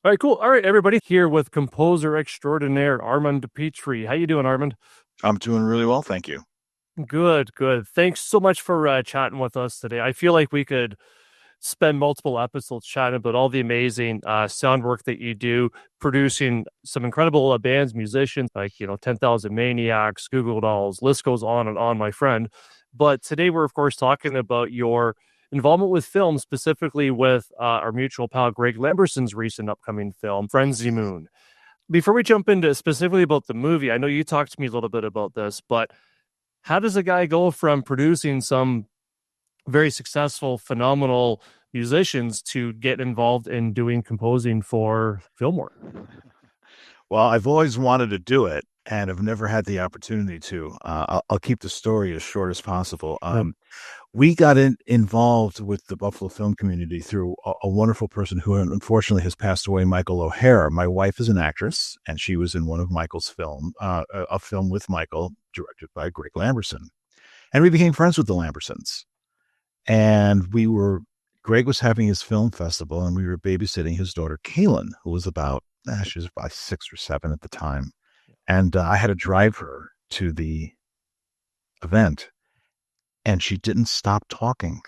All right, cool. All right, everybody, here with composer extraordinaire Armand Petri. How you doing, Armand? I'm doing really well, thank you. Good, good. Thanks so much for chatting with us today. I feel like we could spend multiple episodes chatting about all the amazing sound work that you do, producing some incredible bands, musicians like 10,000 Maniacs, Goo-Goo Dolls. List goes on and on, my friend. But today we're of course talking about your involvement with film, specifically with our mutual pal Greg Lamberson's recent upcoming film, Frenzy Moon. Before we jump into specifically about the movie, I know you talked to me a little bit about this, but how does a guy go from producing some very successful, phenomenal musicians to get involved in doing composing for film work? Well, I've always wanted to do it and have never had the opportunity to. I'll keep the story as short as possible. We got involved with the Buffalo film community through a wonderful person who unfortunately has passed away, Michael O'Hara. My wife is an actress, and she was in one of Michael's film, a film with Michael, directed by Greg Lamberson. And we became friends with the Lambersons. And Greg was having his film festival, and we were babysitting his daughter, Kaylin, who was she was about 6 or 7 at the time. And I had to drive her to the event, and she didn't stop talking.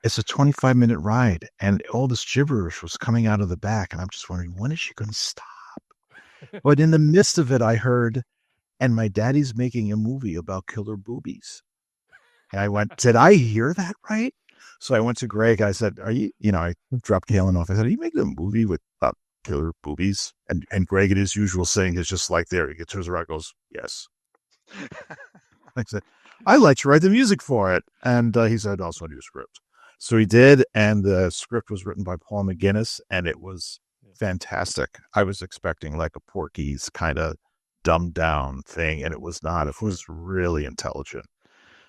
It's a 25-minute ride, and all this gibberish was coming out of the back. And I'm just wondering, when is she going to stop? But in the midst of it, I heard, and my daddy's making a movie about killer boobies. And I went, did I hear that right? So I went to Greg. I said, I dropped Kaylin off. I said, are you making a movie with killer boobies? And Greg, in his usual saying, is just like there. He turns around and goes, yes. I said, I'd like to write the music for it. And he said, also do a script. So he did. And the script was written by Paul McGinnis, and it was fantastic. I was expecting like a Porky's kind of dumbed down thing, and it was not. It was really intelligent.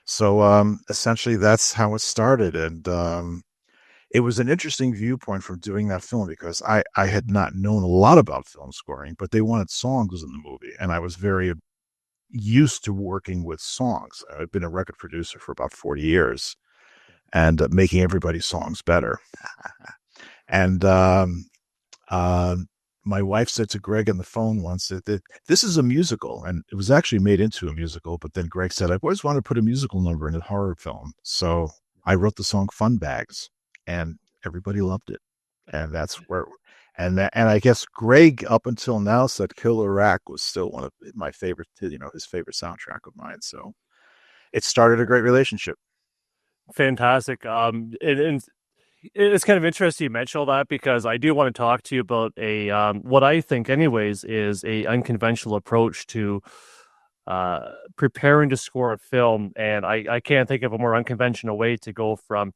So essentially, that's how it started, and it was an interesting viewpoint from doing that film because I had not known a lot about film scoring, but they wanted songs in the movie, and I was very used to working with songs. I've been a record producer for about 40 years and making everybody's songs better. And uh, my wife said to Greg on the phone once that this is a musical, and it was actually made into a musical. But then Greg said, I've always wanted to put a musical number in a horror film. So I wrote the song Fun Bags, and everybody loved it. And that's where, and I guess Greg up until now said Killer Rack was still one of my favorite, his favorite soundtrack of mine. So it started a great relationship. Fantastic. And it's kind of interesting you mention all that because I do want to talk to you about a what I think, anyways, is a unconventional approach to preparing to score a film, and I can't think of a more unconventional way to go from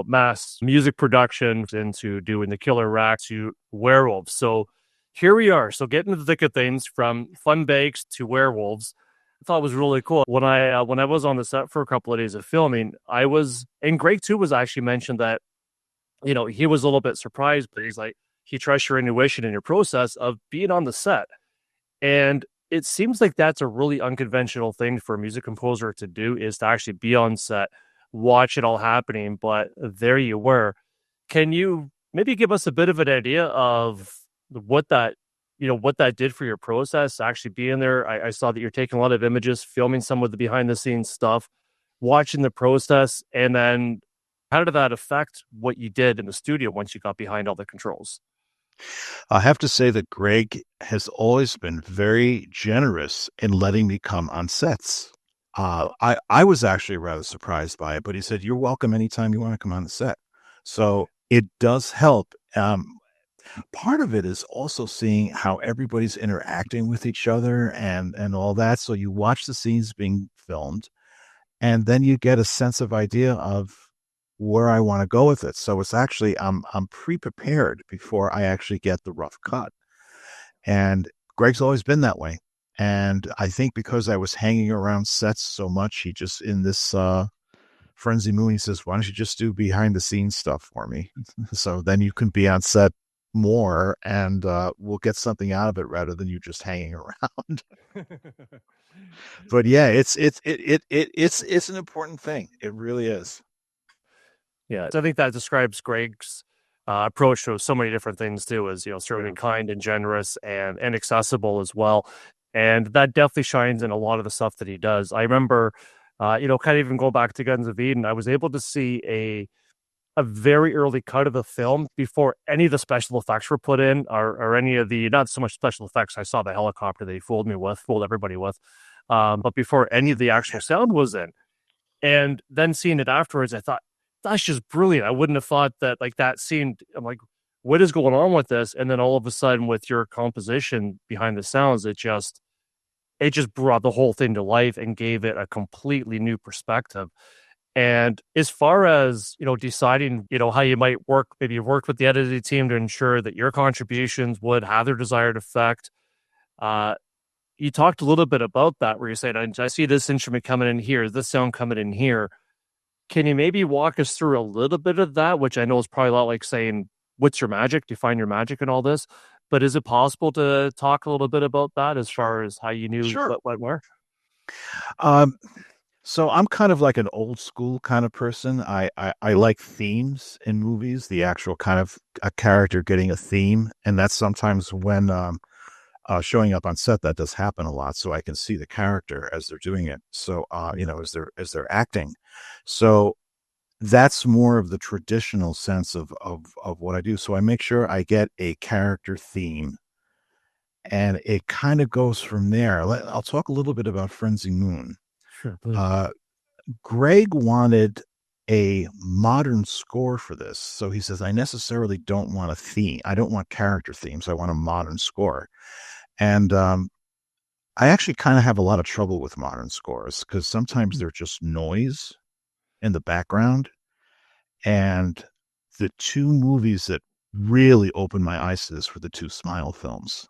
mass music production into doing the killer rack to werewolves. So here we are. So getting into the thick of things from fun bakes to werewolves. I thought it was really cool when I was on the set for a couple of days of filming. I was, and Greg too was actually mentioned that he was a little bit surprised, but he's like, he trusts your intuition in your process of being on the set. And it seems like that's a really unconventional thing for a music composer to do, is to actually be on set, watch it all happening. But there you were. Can you maybe give us a bit of an idea of what that, what that did for your process, actually being there? I saw that you're taking a lot of images, filming some of the behind the scenes stuff, watching the process, and then how did that affect what you did in the studio once you got behind all the controls? I have to say that Greg has always been very generous in letting me come on sets. I was actually rather surprised by it, but he said, "You're welcome anytime you want to come on the set." So it does help. Part of it is also seeing how everybody's interacting with each other and all that. So you watch the scenes being filmed, and then you get a sense of idea of where I want to go with it. So it's actually I'm pre-prepared before I actually get the rough cut. And Greg's always been that way. And I think because I was hanging around sets so much, he just in this frenzy moon, he says, why don't you just do behind the scenes stuff for me? So then you can be on set more and we'll get something out of it rather than you just hanging around. But yeah, it's an important thing. It really is. Yeah, so I think that describes Greg's approach to so many different things too, is certainly kind and generous and accessible as well, and that definitely shines in a lot of the stuff that he does. I remember, kind of even go back to Guns of Eden, I was able to see a very early cut of the film before any of the special effects were put in, or any of the, not so much special effects. I saw the helicopter that he fooled everybody with, but before any of the actual sound was in. And then seeing it afterwards, I thought, that's just brilliant. I wouldn't have thought that, like, that scene. I'm like, what is going on with this? And then all of a sudden, with your composition behind the sounds, it just brought the whole thing to life and gave it a completely new perspective. And as far as, deciding, how you might work, maybe you worked with the editing team to ensure that your contributions would have their desired effect. Uh, you talked a little bit about that, where you said, I see this instrument coming in here, this sound coming in here. Can you maybe walk us through a little bit of that, which I know is probably a lot like saying, what's your magic? Define your magic and all this. But is it possible to talk a little bit about that as far as how you knew Sure. what went where? Um, so I'm kind of like an old school kind of person. I like themes in movies, the actual kind of a character getting a theme. And that's sometimes when showing up on set, that does happen a lot. So I can see the character as they're doing it. So, as they're acting. So that's more of the traditional sense of what I do. So I make sure I get a character theme, and it kind of goes from there. I'll talk a little bit about Frenzy Moon. Sure, please. Uh, Greg wanted a modern score for this. So he says, I necessarily don't want a theme. I don't want character themes. I want a modern score. And I actually kind of have a lot of trouble with modern scores because sometimes they're just noise in the background. And the two movies that really opened my eyes to this were the two Smile films.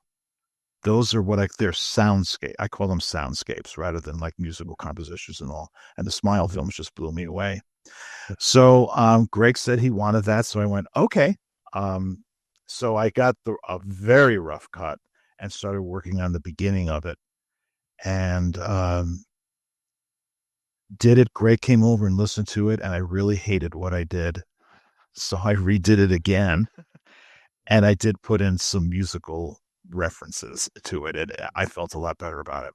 Those are they're soundscape. I call them soundscapes rather than like musical compositions and all. And the Smile Mhm. films just blew me away. So Greg said he wanted that. So I went, okay. So I got a very rough cut and started working on the beginning of it. And did it. Greg came over and listened to it, and I really hated what I did. So I redid it again, and I did put in some musical references to it. And I felt a lot better about it.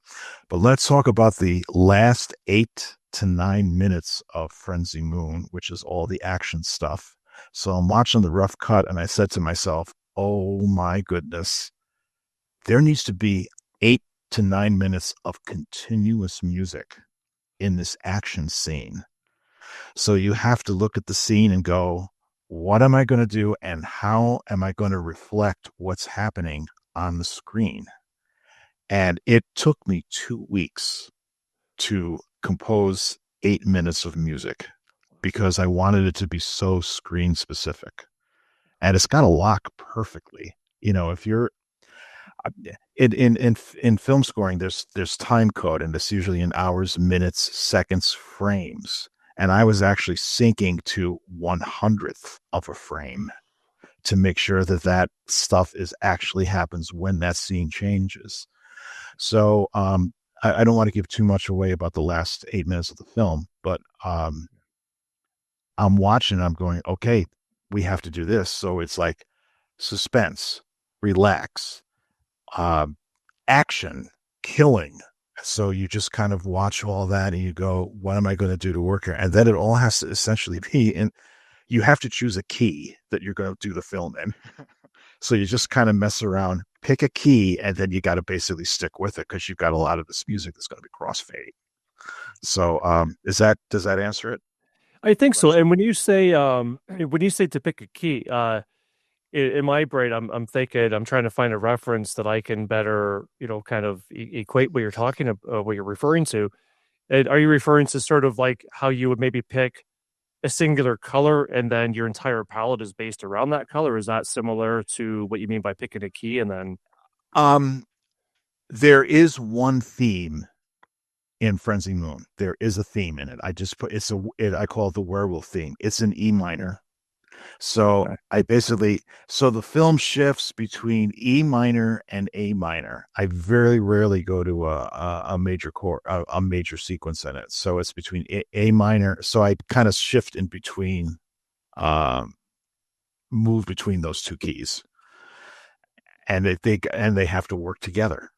But let's talk about the last 8 to 9 minutes of Frenzy Moon, which is all the action stuff. So I'm watching the rough cut, and I said to myself, oh my goodness, there needs to be 8 to 9 minutes of continuous music in this action scene. So you have to look at the scene and go, what am I going to do and how am I going to reflect what's happening on the screen? And it took me 2 weeks to compose 8 minutes of music because I wanted it to be so screen specific. And it's got to lock perfectly. If you're in film scoring, there's time code, and it's usually in hours, minutes, seconds, frames. And I was actually syncing to 100th of a frame to make sure that that stuff is actually happens when that scene changes. So I don't want to give too much away about the last 8 minutes of the film, but I'm watching. I'm going, okay, we have to do this. So it's like suspense, relax, um, action, killing. So you just kind of watch all that and you go, what am I going to do to work here? And then it all has to essentially be in, you have to choose a key that you're going to do the film in. So you just kind of mess around, pick a key, and then you got to basically stick with it because you've got a lot of this music that's going to be crossfade. So does that answer it? I think so. Question. And when you say to pick a key, in my brain, I'm thinking, I'm trying to find a reference that I can better, kind of equate what you're talking about, what you're referring to. And are you referring to sort of like how you would maybe pick a singular color and then your entire palette is based around that color? Is that similar to what you mean by picking a key and then? Um, there is one theme in Frenzy Moon. There is a theme in it. I just put I call it the werewolf theme. It's an E minor. So Okay. so the film shifts between E minor and A minor. I very rarely go to a major chord, a major sequence in it. So it's between A minor. So I kind of shift in between um, move between those two keys, and they have to work together.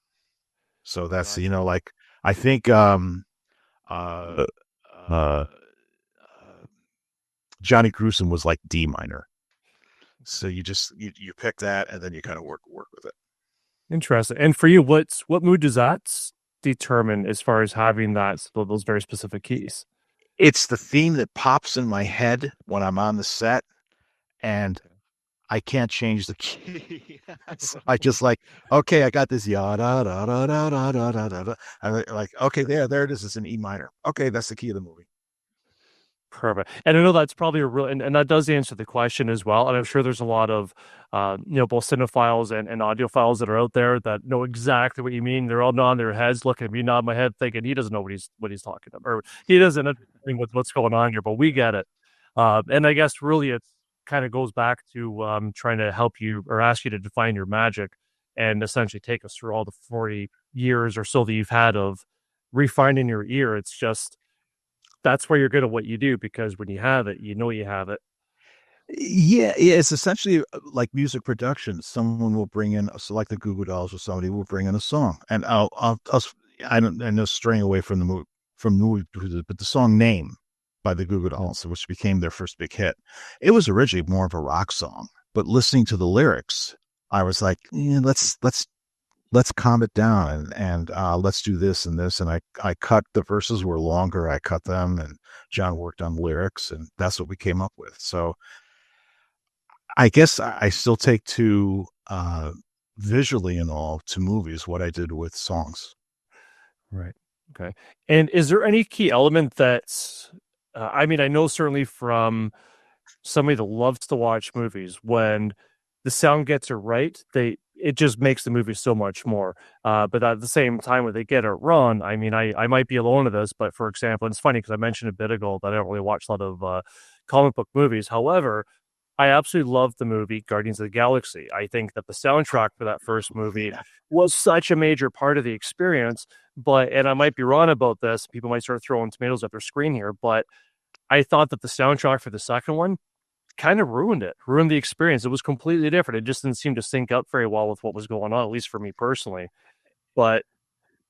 So that's Gotcha. like I think uh, uh, Johnny Gruesome was like D minor. So you pick that and then you kind of work with it. Interesting. And for you, what mood does that determine as far as having those very specific keys? It's the theme that pops in my head when I'm on the set, and I can't change the key. So I just like, okay, I got this ya da da da da da da da da. I'm like, okay, there it is. It's an E minor. Okay, that's the key of the movie. Perfect. And I know that's probably a real, and that does answer the question as well. And I'm sure there's a lot of, both cinephiles and audiophiles that are out there that know exactly what you mean. They're all nodding their heads, looking at me, nodding my head, thinking he doesn't know what he's talking about, or he doesn't understand what's going on here. But we get it. And I guess really it kind of goes back to trying to help you or ask you to define your magic and essentially take us through all the 40 years or so that you've had of refining your ear. It's just that's where you're good at what you do because when you have it, you know you have it. Yeah, it's essentially like music production. Someone will bring in, so like the Goo-Goo Dolls or somebody will bring in a song, and I know straying away from the movie, but the song "Name" by the Goo-Goo Dolls, which became their first big hit, it was originally more of a rock song, but listening to the lyrics, I was like, let's calm it down and let's do this and this, and I cut the verses were longer, I cut them, and John worked on lyrics, and that's what we came up with. So I guess I still take to visually and all to movies what I did with songs. Right. Okay. And is there any key element that's, I mean, I know certainly from somebody that loves to watch movies, when the sound gets it right, it just makes the movie so much more. But at the same time, when they get it wrong, I mean, I might be alone in this, but for example, and it's funny because I mentioned a bit ago that I don't really watch a lot of comic book movies. However, I absolutely love the movie Guardians of the Galaxy. I think that the soundtrack for that first movie Yeah. was such a major part of the experience. But, and I might be wrong about this, people might start throwing tomatoes at their screen here, but I thought that the soundtrack for the second one kind of ruined the experience. It was completely different. It just didn't seem to sync up very well with what was going on, at least for me personally. But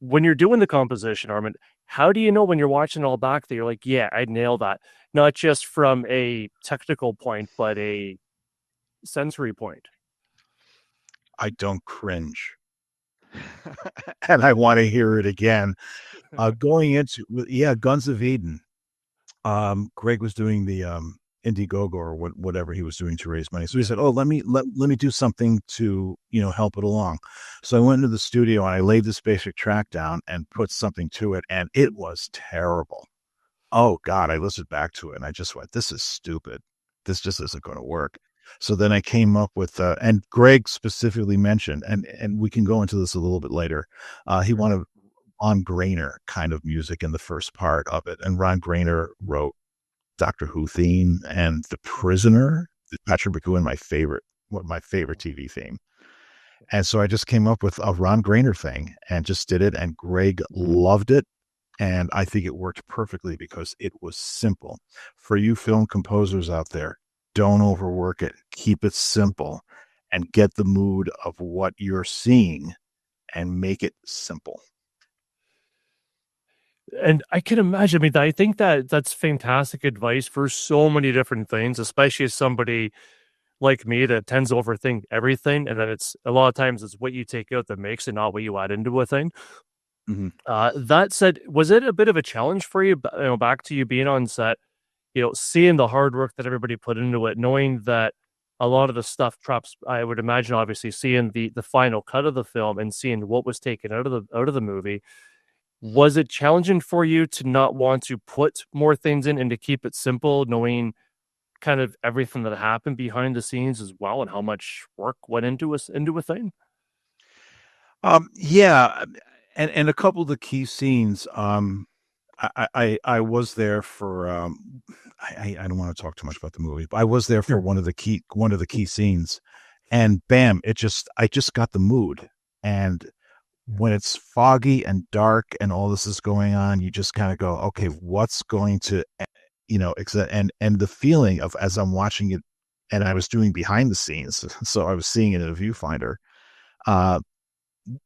when you're doing the composition, Armin, how do you know when you're watching it all back that you're like, yeah, I nailed that? Not just from a technical point, but a sensory point. I don't cringe. And I want to hear it again. Going into yeah, Guns of Eden. Greg was doing the Indiegogo or whatever he was doing to raise money. So he said, "Oh, let me do something to help it along." So I went into the studio and I laid this basic track down and put something to it, and it was terrible. Oh God, I listened back to it and I just went, "This is stupid. This just isn't going to work." So then I came up with, and Greg specifically mentioned, and we can go into this a little bit later. He Sure. wanted on Grainer kind of music in the first part of it, and Ron Grainer wrote Doctor Who theme and The Prisoner, the Patrick McGowan, one of my favorite TV theme. And so I just came up with a Ron Grainer thing and just did it, and Greg loved it. And I think it worked perfectly because it was simple. For you film composers out there, don't overwork it. Keep it simple and get the mood of what you're seeing and make it simple. And I can imagine. I mean, I think that that's fantastic advice for so many different things, especially as somebody like me that tends to overthink everything. And then it's a lot of times it's what you take out that makes it, not what you add into a thing. Mhm. That said, was it a bit of a challenge for you, back to you being on set, seeing the hard work that everybody put into it, knowing that a lot of the stuff drops, I would imagine, obviously seeing the final cut of the film and seeing what was taken out of the movie. Was it challenging for you to not want to put more things in and to keep it simple, knowing kind of everything that happened behind the scenes as well and how much work went into a thing? Yeah, and a couple of the key scenes. I was there for. I don't want to talk too much about the movie, but I was there for Sure. one of the key scenes, and bam, I just got the mood. And when it's foggy and dark and all this is going on, you just kind of go, okay, what's going to, and the feeling of as I'm watching it and I was doing behind the scenes, so I was seeing it in a viewfinder. Uh,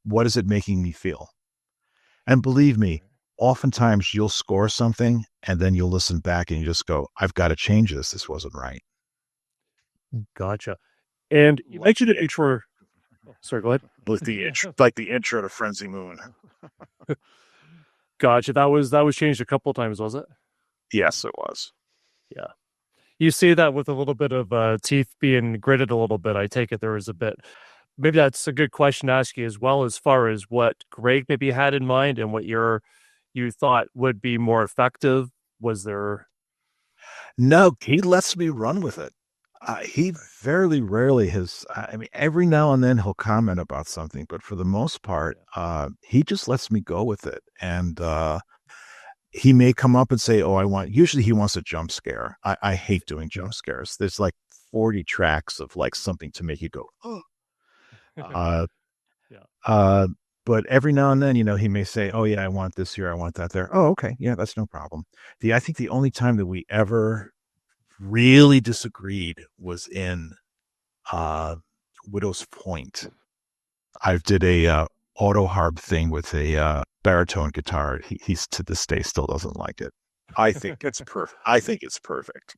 what is it making me feel? And believe me, oftentimes you'll score something and then you'll listen back and you just go, I've got to change this. This wasn't right. Gotcha. And you Like mentioned the it before. Oh, sorry, go ahead. like the intro to Frenzy Moon. Gotcha. That was changed a couple times, was it? Yes, it was. Yeah. You see that with a little bit of teeth being gritted a little bit. I take it there was a bit. Maybe that's a good question to ask you as well, as far as what Greg maybe had in mind and what you thought would be more effective. Was there? No, he lets me run with it. He very rarely has. I mean, every now and then he'll comment about something, but for the most part, he just lets me go with it. And he may come up and say, "Oh, I want." Usually, he wants a jump scare. I hate doing jump scares. There's like 40 tracks of like something to make you go, "Oh." Uh, Yeah. uh, but every now and then, he may say, "Oh yeah, I want this here, I want that there." Oh, okay, yeah, that's no problem. I think the only time that we ever really disagreed was in Widow's Point. I did a auto harp thing with a baritone guitar. He's to this day still doesn't like it. I think it's perfect. I think it's perfect.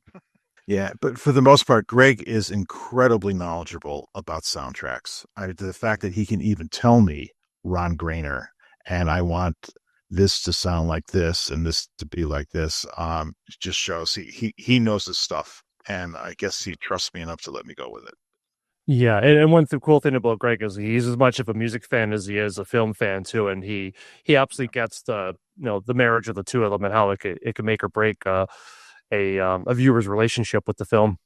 Yeah, but for the most part, Greg is incredibly knowledgeable about soundtracks. The fact that he can even tell me Ron Grainer and I want this to sound like this and this to be like this, just shows he knows his stuff, and I guess he trusts me enough to let me go with it. Yeah, and cool thing about Greg is he's as much of a music fan as he is a film fan too, and he absolutely gets the the marriage of the two of them and how it can make or break a viewer's relationship with the film.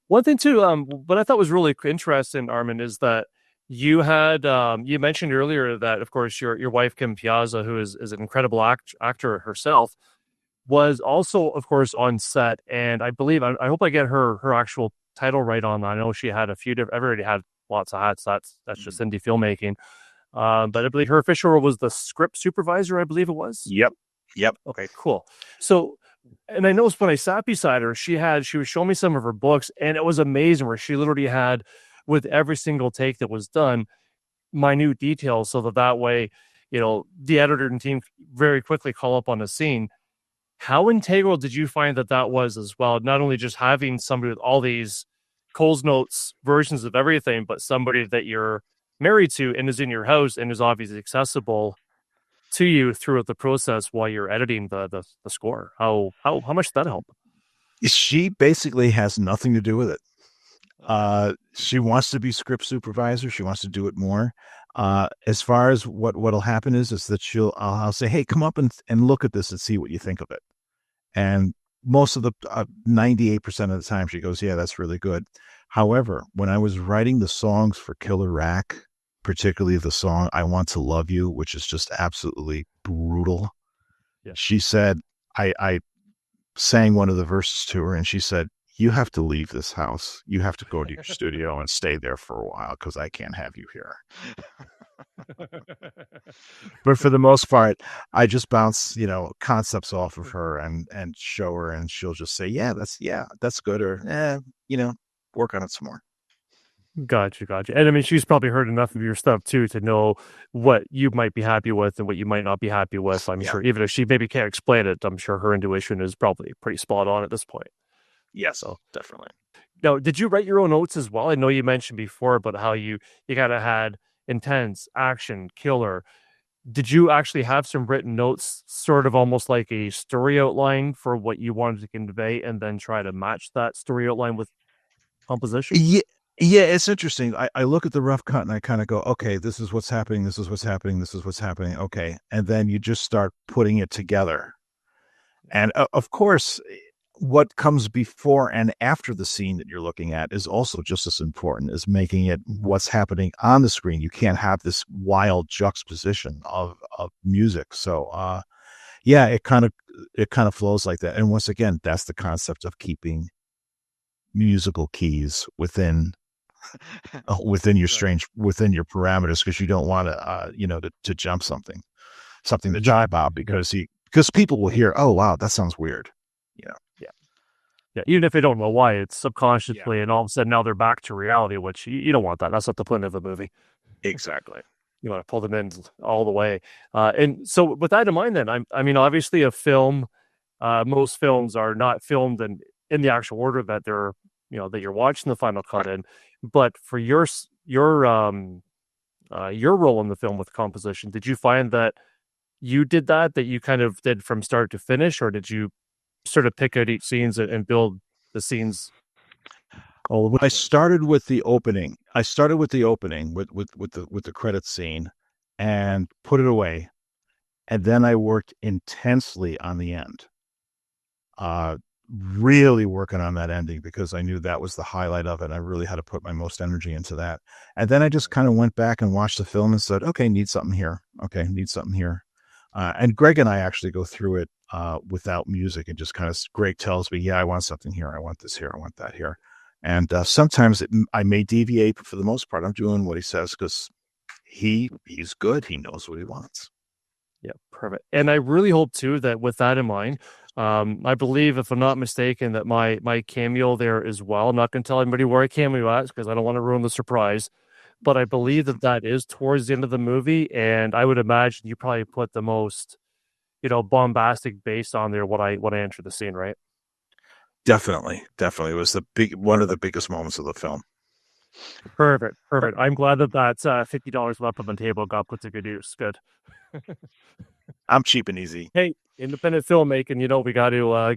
One thing too, what I thought was really interesting, Armin, is that you mentioned earlier that of course your wife Kim Piazza, who is an incredible actor herself, was also of course on set, and I believe I hope I get her actual title right on that. I know she had a few different. I've already had lots of hats. That's just indie filmmaking. But I believe her official role was the script supervisor. I believe it was. Yep. Yep. Okay, cool. So, and I noticed when I sat beside her, she was showing me some of her books, and it was amazing where she literally had, with every single take that was done, minute details, so that way, the editor and team very quickly call up on a scene. How integral did you find that was as well? Not only just having somebody with all these Coles Notes versions of everything, but somebody that you're married to and is in your house and is obviously accessible to you throughout the process while you're editing the score. How much did that help? She basically has nothing to do with it. Okay. She wants to be script supervisor. She wants to do it more. As far as what'll happen is that I'll say, hey, come up and look at this and see what you think of it. And most of the 98% of the time she goes, yeah, that's really good. However, when I was writing the songs for Killer Rack, particularly the song I Want to Love You, which is just absolutely brutal, Yeah. she said, I sang one of the verses to her and she said, you have to leave this house. You have to go to your studio and stay there for a while because I can't have you here. But for the most part, I just bounce, concepts off of her and show her, and she'll just say, yeah, that's good, or work on it some more. Gotcha, gotcha. And I mean, she's probably heard enough of your stuff too to know what you might be happy with and what you might not be happy with. I'm Yeah. sure, even if she maybe can't explain it, I'm sure her intuition is probably pretty spot on at this point. Yes, So, definitely. now, did you write your own notes as well? I know you mentioned before about how you kind of had intense action, killer. Did you actually have some written notes, sort of almost like a story outline for what you wanted to convey, and then try to match that story outline with composition? Yeah, yeah, it's interesting. I look at the rough cut and I kind of go, okay, this is what's happening. This is what's happening. This is what's happening. Okay, and then you just start putting it together. And of course, what comes before and after the scene that you're looking at is also just as important as making it what's happening on the screen. You can't have this wild juxtaposition of music. So yeah, it kind of flows like that. And once again, that's the concept of keeping musical keys within your Right. within your parameters, because you don't want to to jump something to jive out, because people will hear, oh wow, that sounds weird. Yeah. Yeah, even if they don't know why, it's Yeah, subconsciously, and all of a sudden now they're back to reality, which you don't want that. That's not the point of a movie. exactly. You want to pull them in all the way. And so, with that in mind, then I mean, obviously, a film. Most films are not filmed in the actual order that they're, that you're watching the final cut in. But for your role in the film with composition, did you find that you did that you kind of did from start to finish, or did you sort of pick out each scenes and build the scenes all over I the place? started with the opening. I started with the opening with the credit scene Yeah. and put it away. And then I worked intensely on the end. Uh really working on that ending because I knew that was the highlight of it. I really had to put my most energy into that. And then I just kind of went back and watched the film and said, okay, need something here. Okay, need something here. And Greg and I actually go through it without music and just kind of Greg tells me, yeah, I want something here. I want this here. I want that here. And sometimes I may deviate, but for the most part, I'm doing what he says because he's good. He knows what he wants. Yeah, perfect. And I really hope too that with that in mind, I believe, if I'm not mistaken, that my cameo there as well. I'm not going to tell anybody where I cameo at because I don't want to ruin the surprise. But I believe that is towards the end of the movie, and I would imagine you probably put the most, bombastic based on there what I enter the scene, right? Definitely, definitely. It was the big one of the Perfect. biggest moments of the film. Perfect. Perfect. I'm glad that $50 left on the table got put to good use. Good. I'm cheap and easy. Hey, independent filmmaking, we got to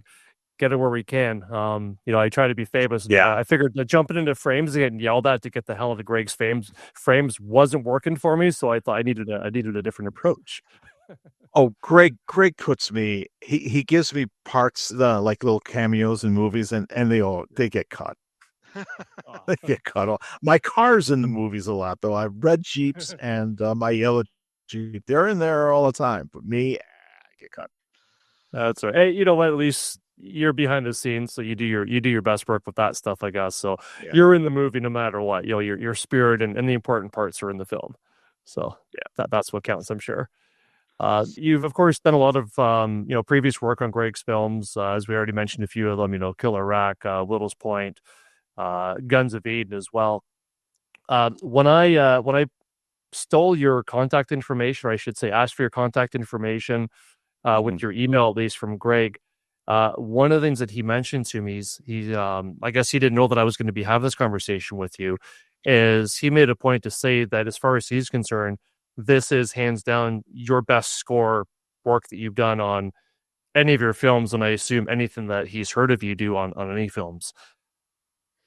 get it where we can. I try to be famous, and Yeah. I figured that jumping into frames and getting yelled at to get the hell out of Greg's frames wasn't working for me. So I thought I needed a different approach. Oh, Greg puts me. He gives me parts, like little cameos in movies, and they get cut. Oh, They get cut off. My car's in the movies a lot, though. I have red Jeeps and my yellow Jeep. They're in there all the time. But me, I get cut. that's right. Hey, you know what? At least you're behind the scenes, so you do your best work with that stuff, I guess. So Yeah. you're in the movie no matter what. Your spirit and the important parts are in the film. So Yeah. that's what counts, I'm sure. You've of course done a lot of previous work on Greg's films, as we already mentioned a few of them. Killer Rack, Whittle's Point, Guns of Eden as well. When I stole your contact information, or I should say, asked for your contact information Mhm. with your email, at least from Greg. One of the things that he mentioned to me is I guess he didn't know that I was going to be having this conversation with you. Is he made a point to say that as far as he's concerned, this is hands down your best score work that you've done on any of your films, and I assume anything that he's heard of you do on any films,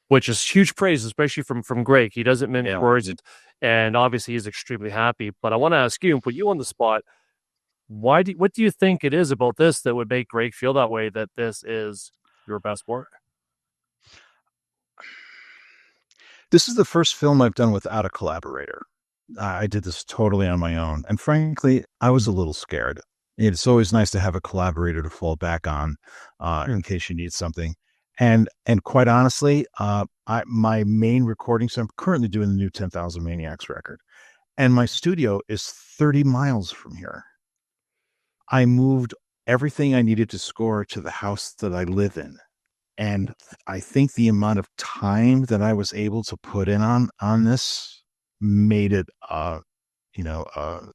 which is huge praise, especially from Greg. He doesn't mince Yeah. words, and obviously he's extremely happy. But I want to ask you and put you on the spot. What do you think it is about this that would make Greg feel that way, that this is your best work? This is the first film I've done without a collaborator. I did this totally on my own, and frankly, I was a little scared. It's always nice to have a collaborator to fall back on, Mm. in case you need something. And quite honestly, my main recording. So I'm currently doing the new 10,000 Maniacs record, and my studio is 30 miles from here. I moved everything I needed to score to the house that I live in. And I think the amount of time that I was able to put in on this made it, you know, uh,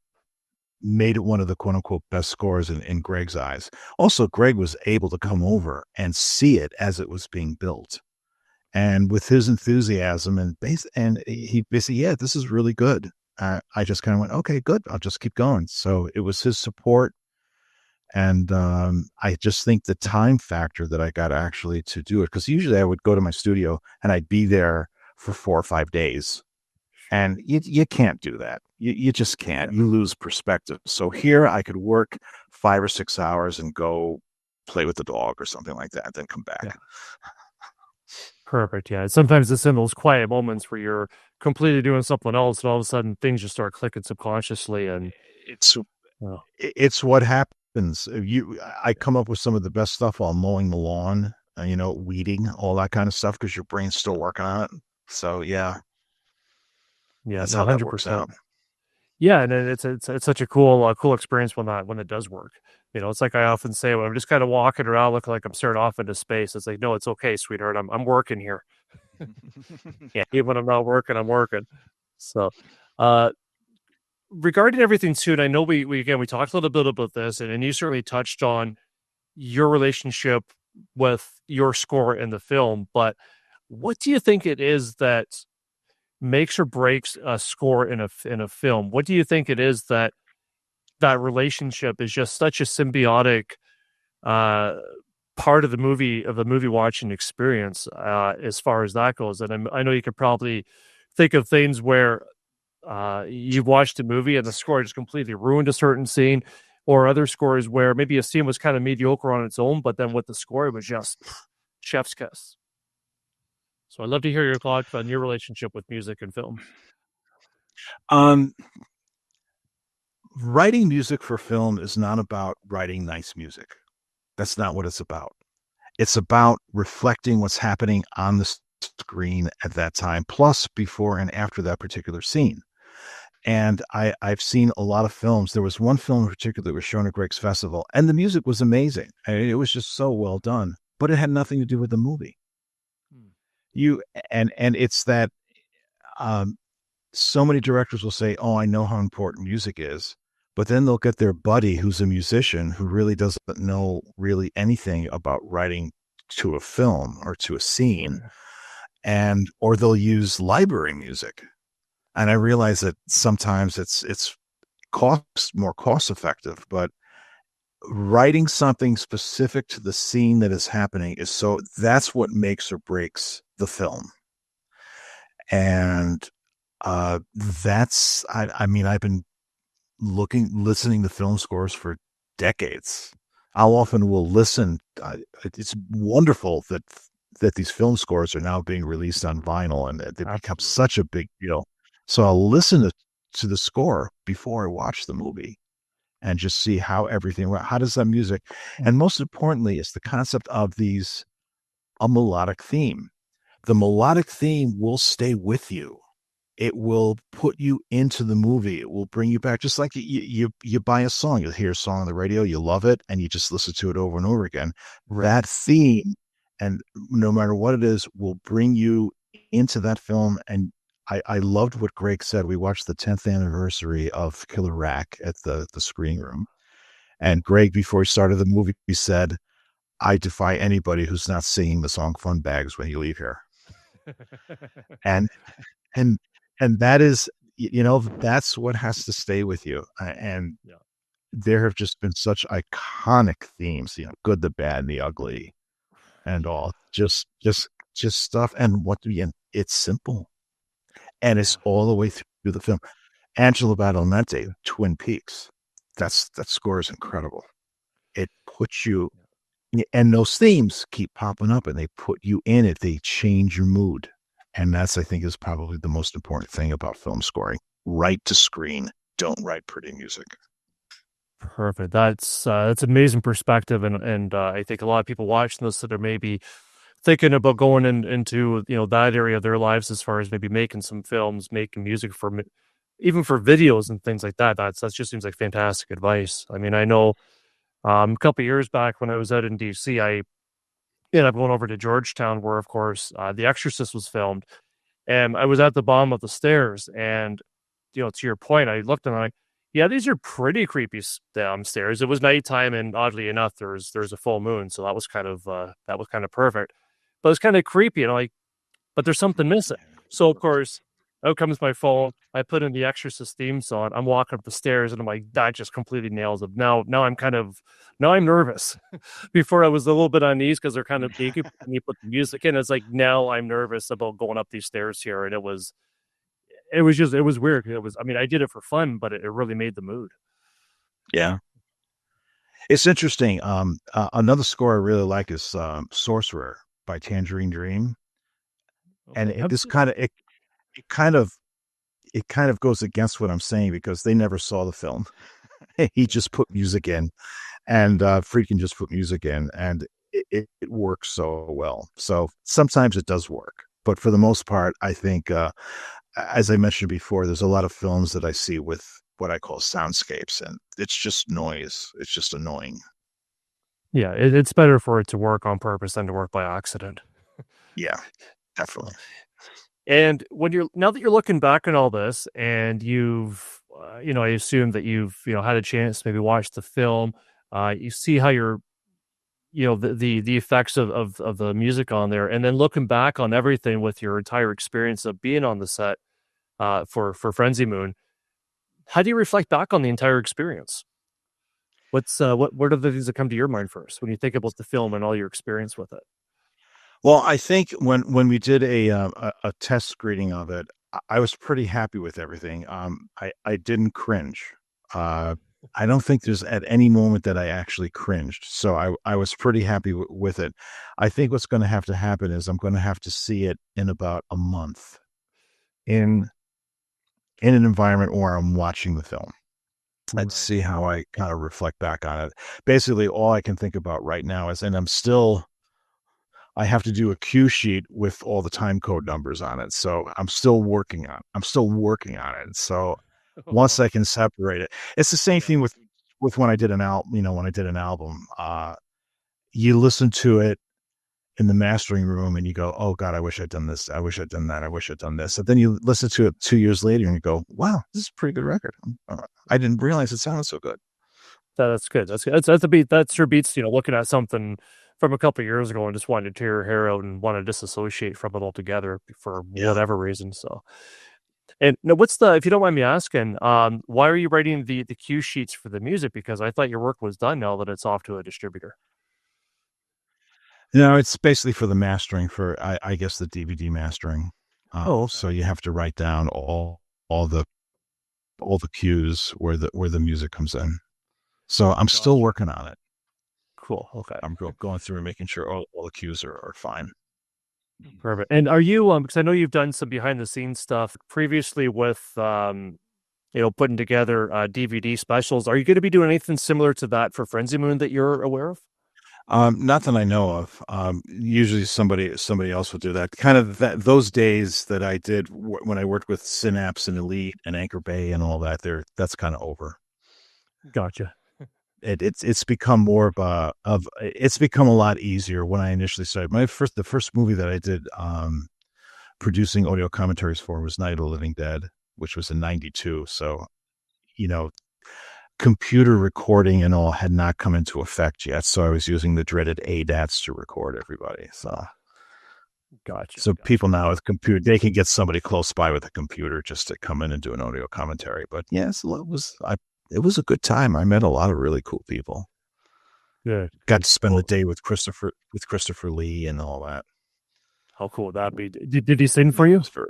made it one of the quote unquote best scores in Greg's eyes. Also, Greg was able to come over and see it as it was being built. And with his enthusiasm and he basically, yeah, this is really good. I just kind of went, okay, good. I'll just keep going. So it was his support. And I just think the time factor that I got actually to do it, because usually I would go to my studio and I'd be there for 4 or 5 days. And you can't do that. You just can't. Yeah, You lose perspective. So here I could work 5 or 6 hours and go play with the dog or something like that, then come yeah, back. perfect. Yeah, sometimes it's in those quiet moments where you're completely doing something else, and all of a sudden things just start clicking subconsciously, and It's oh, it's what happens. I come up with some of the best stuff while mowing the lawn, weeding, all that kind of stuff, because your brain's still working on it. So yeah, yeah, that's no, how that works 100%. out. Yeah, and then it's such a cool experience when it does work. You know, it's like I often say when I'm just kind of walking around looking like I'm staring off into space. It's like, no, it's okay, sweetheart. I'm working here. Yeah, even when I'm not working, I'm working. So, uh, regarding everything too, and I know we again we talked a little bit about this, and you certainly touched on your relationship with your score in the film. But what do you think it is that makes or breaks a score in a film? What do you think it is that that relationship is just such a symbiotic uh part of the movie watching experience as far as that goes? And I know you could probably think of things where you've watched a movie and the score just completely ruined a certain scene, or other scores where maybe a scene was kind of mediocre on its own, but then with the score, it was just chef's kiss. So I'd love to hear your thoughts on your relationship with music and films. Um, Writing music for film is not about writing nice music. That's not what it's about. It's about reflecting what's happening on the screen at that time, plus before and after that particular scene. And I've seen a lot of films. There was one film in particular that was shown at Greg's Festival, and the music was amazing. I mean, it was just so well done, but it had nothing to do with the movie. Hmm. You and it's that um, so many directors will say, "Oh, I know how important music is," but then they'll get their buddy who's a musician who really doesn't know really anything about writing to a film or to a scene, Right. and or they'll use library music. And I realize that sometimes it's more cost effective, but writing something specific to the scene that is happening is so that's what makes or breaks the film. And I mean, I've been listening to film scores for decades. How often will listen? It's wonderful that these film scores are now being released on vinyl, and they've become Absolutely. such a big deal. So I'll listen to the score before I watch the movie and just see how everything. How does that music? And most importantly, is the concept of these a melodic theme. The melodic theme will stay with you. It will put you into the movie. It will bring you back. Just like you buy a song, you hear a song on the radio, you love it, and you just listen to it over and over again. Right. That theme, and no matter what it is, will bring you into that film. And I loved what Greg said. We watched the 10th anniversary of Killer Rack at the screening room. And Greg, before he started the movie, he said, I defy anybody who's not singing the song Fun Bags when you leave here. And and that is that's what has to stay with you. And Yeah. there have just been such iconic themes, good, the bad, and the ugly, and all just stuff. And and it's simple, and it's Yeah. all the way through the film. Angela Badalamenti, Twin Peaks, that score is incredible. It puts you. And those themes keep popping up and they put you in it. They change your mood. And that's, I think, is probably the most important thing about film scoring. Write to screen. Don't write pretty music. Perfect. That's amazing perspective, and I think a lot of people watching this that are maybe thinking about going into that area of their lives as far as maybe making some films, making music for even for videos and things like that. That just seems like fantastic advice. I mean, I know a couple of years back when I was out in DC, I ended up going over to Georgetown, where of course The Exorcist was filmed, and I was at the bottom of the stairs, and to your point, I looked and yeah, these are pretty creepy stairs. It was nighttime, and oddly enough, there's a full moon, so that was kind of perfect. But it's kind of creepy, and but there's something missing. So of course, out comes my phone. I put in the Exorcist theme song. I'm walking up the stairs, and I'm like, that just completely nails it. Now I'm nervous. Before I was a little bit uneasy because they're kind of achy. And you put the music in, it's like now I'm nervous about going up these stairs here, and it was weird. It was, I mean, I did it for fun, but it really made the mood. Yeah. It's interesting. Another score I really like is Sorcerer by Tangerine Dream. And Okay, haven't seen that. it kind of goes against what I'm saying because they never saw the film. He just put music in, and Friedkin just put music in, and it works so well. So sometimes it does work, but for the most part, I think, as I mentioned before, there's a lot of films that I see with what I call soundscapes, and it's just noise. It's just annoying. Yeah, it's better for it to work on purpose than to work by accident. Yeah, definitely. And when you're now that you're looking back on all this, and you've, I assume that you've, had a chance to maybe watch the film, you see how you're, the effects of the music on there, and then looking back on everything with your entire experience of being on the set, for Frenzy Moon, how do you reflect back on the entire experience? What are the things that come to your mind first when you think about the film and all your experience with it? Well, I think when we did a test screening of it, I was pretty happy with everything. I didn't cringe. Uh, I don't think there's at any moment that I actually cringed. So I was pretty happy with it. I think what's going to have to happen is I'm going to have to see it in about a month in an environment where I'm watching the film. Let's Right. see how I kind of reflect back on it. Basically, all I can think about right now is, and I have to do a cue sheet with all the time code numbers on it. So I'm still working on it. So once I can separate it, it's the same Yeah. thing with when I did an album, when I did an album, you listen to it in the mastering room and you go, oh God, I wish I'd done this. I wish I'd done that. I wish I'd done this. And then you listen to it 2 years later and you go, wow, this is a pretty good record. I didn't realize it sounded so good. That's good. That's good. That's a beat. That sure beats, looking at something from a couple of years ago and just wanting to tear your hair out and want to disassociate from it altogether for Yeah. whatever reason. So, and now if you don't mind me asking, why are you writing the cue sheets for the music? Because I thought your work was done now that it's off to a distributor. No, it's basically for the mastering for I guess the DVD mastering. Oh, okay. So you have to write down all the cues where the music comes in. So I'm still Gotcha. working on it. Cool. Okay. I'm going through and making sure all the cues are fine. Perfect. And are you, because I know you've done some behind the scenes stuff previously with, putting together DVD specials. Are you going to be doing anything similar to that for Frenzy Moon that you're aware of? Not that I know of. Usually somebody else will do that. Kind of those days that I did when I worked with Synapse and Elite and Anchor Bay and all that. That's kind of over. Gotcha. It's become more of it's become a lot easier. When I initially started, the first movie that I did producing audio commentaries for was Night of the Living Dead, which was in '92. So you know, computer recording and all had not come into effect yet. So I was using the dreaded ADATs to record everybody. Gotcha. So Gotcha. people now with computer, they can get somebody close by with a computer just to come in and do an audio commentary. But yes, it was a good time. I met a lot of really cool people. Good. Got Good. to spend the Well, day with Christopher Lee and all that. how cool would that be? Did he sing for Yeah, it you? was very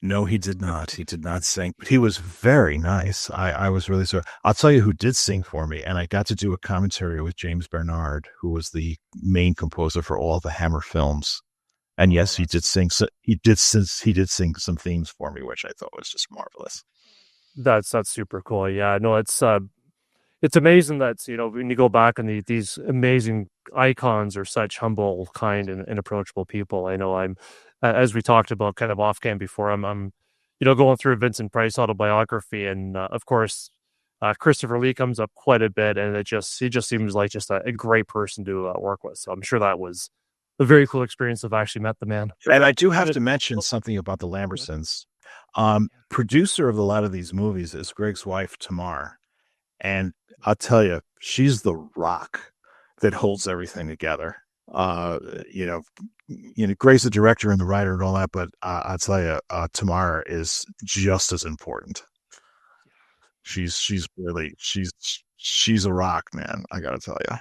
No, he did not. He did not sing, but he was very nice. I was really sorry. I'll tell you who did sing for me, and I got to do a commentary with James Bernard, who was the main composer for all the Hammer films. And Oh, yes, he did sing. So he did sing some themes for me, which I thought was just marvelous. that's super cool. Yeah, no, it's amazing that when you go back and these amazing icons are such humble, kind, and approachable people. I know as we talked about kind of off cam before, I'm going through Vincent Price autobiography, and of course, Christopher Lee comes up quite a bit, and he just seems like just a great person to work with. So I'm sure that was a very cool experience. I've actually met the man. And I do And have it, to mention oh, something about the go ahead. Lambersons. Producer of a lot of these movies is Greg's wife, Tamar. And I'll tell you, she's the rock that holds everything together. Uh, you know, Gray's the director and the writer and all that, but I'll tell you, Tamara is just as important. She's a rock, man. I gotta tell you.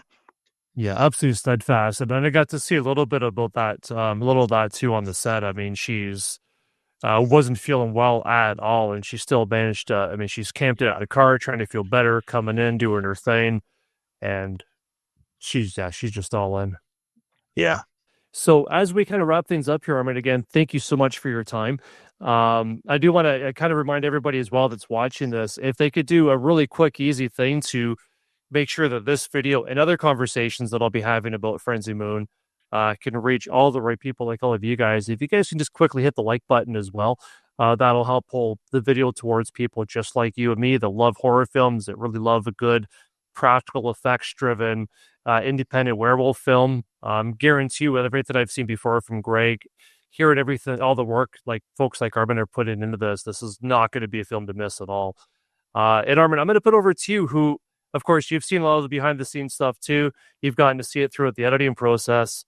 Yeah, absolutely steadfast. And then I got to see a little bit about that, a little of that too on the set. I mean, she's wasn't feeling well at all, and she still managed. I mean, she's camped out of the car, trying to feel better, coming in, doing her thing, and she's just all in. Yeah. So as we kind of wrap things up here, Armin, again, thank you so much for your time. I do want to kind of remind everybody as well that's watching this, if they could do a really quick, easy thing to make sure that this video and other conversations that I'll be having about Frenzy Moon can reach all the right people like all of you guys. If you guys can just quickly hit the like button as well, that'll help pull the video towards people just like you and me that love horror films, that really love a good practical effects driven independent werewolf film. Guarantee you with everything I've seen before from Greg, hearing everything, all the work like folks like Armand are putting into this is not going to be a film to miss at all. And Armand, I'm going to put over to you, who, of course, you've seen a lot of the behind the scenes stuff too. You've gotten to see it throughout the editing process.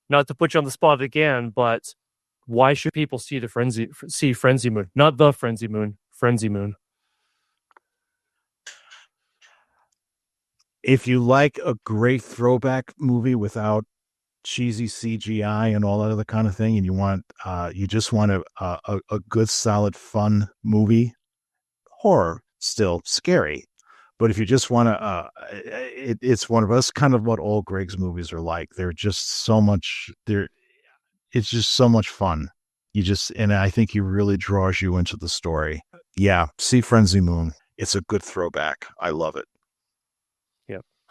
Not to put you on the spot again, but why should people see Frenzy Moon? Not the Frenzy Moon, Frenzy Moon. If you like a great throwback movie without cheesy CGI and all that other kind of thing, and you just want a good, solid, fun movie, horror, still scary. But if you just want to, it's one of us, kind of what all Greg's movies are like. They're just so much, it's just so much fun. And I think he really draws you into the story. Yeah, see Frenzy Moon. It's a good throwback. I love it.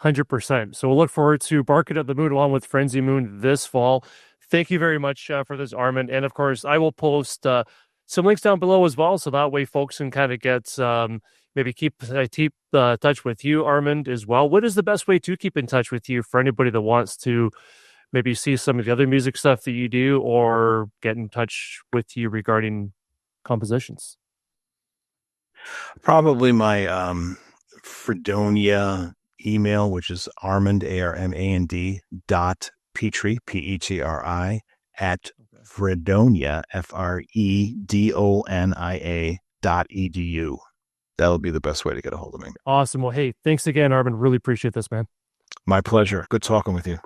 100%. So we'll look forward to Barking at the Moon along with Frenzy Moon this fall. Thank you very much for this, Armand. And of course, I will post some links down below as well. So that way folks can kind of get maybe keep touch with you, Armand, as well. What is the best way to keep in touch with you for anybody that wants to maybe see some of the other music stuff that you do or get in touch with you regarding compositions? Probably my Fredonia email, which is Armand, ARMAND .Petri, PETRI at Fredonia, FREDONIA.edu. That'll be the best way to get a hold of me. Awesome. Well, hey, thanks again, Armand. Really appreciate this, man. My pleasure. Good talking with you.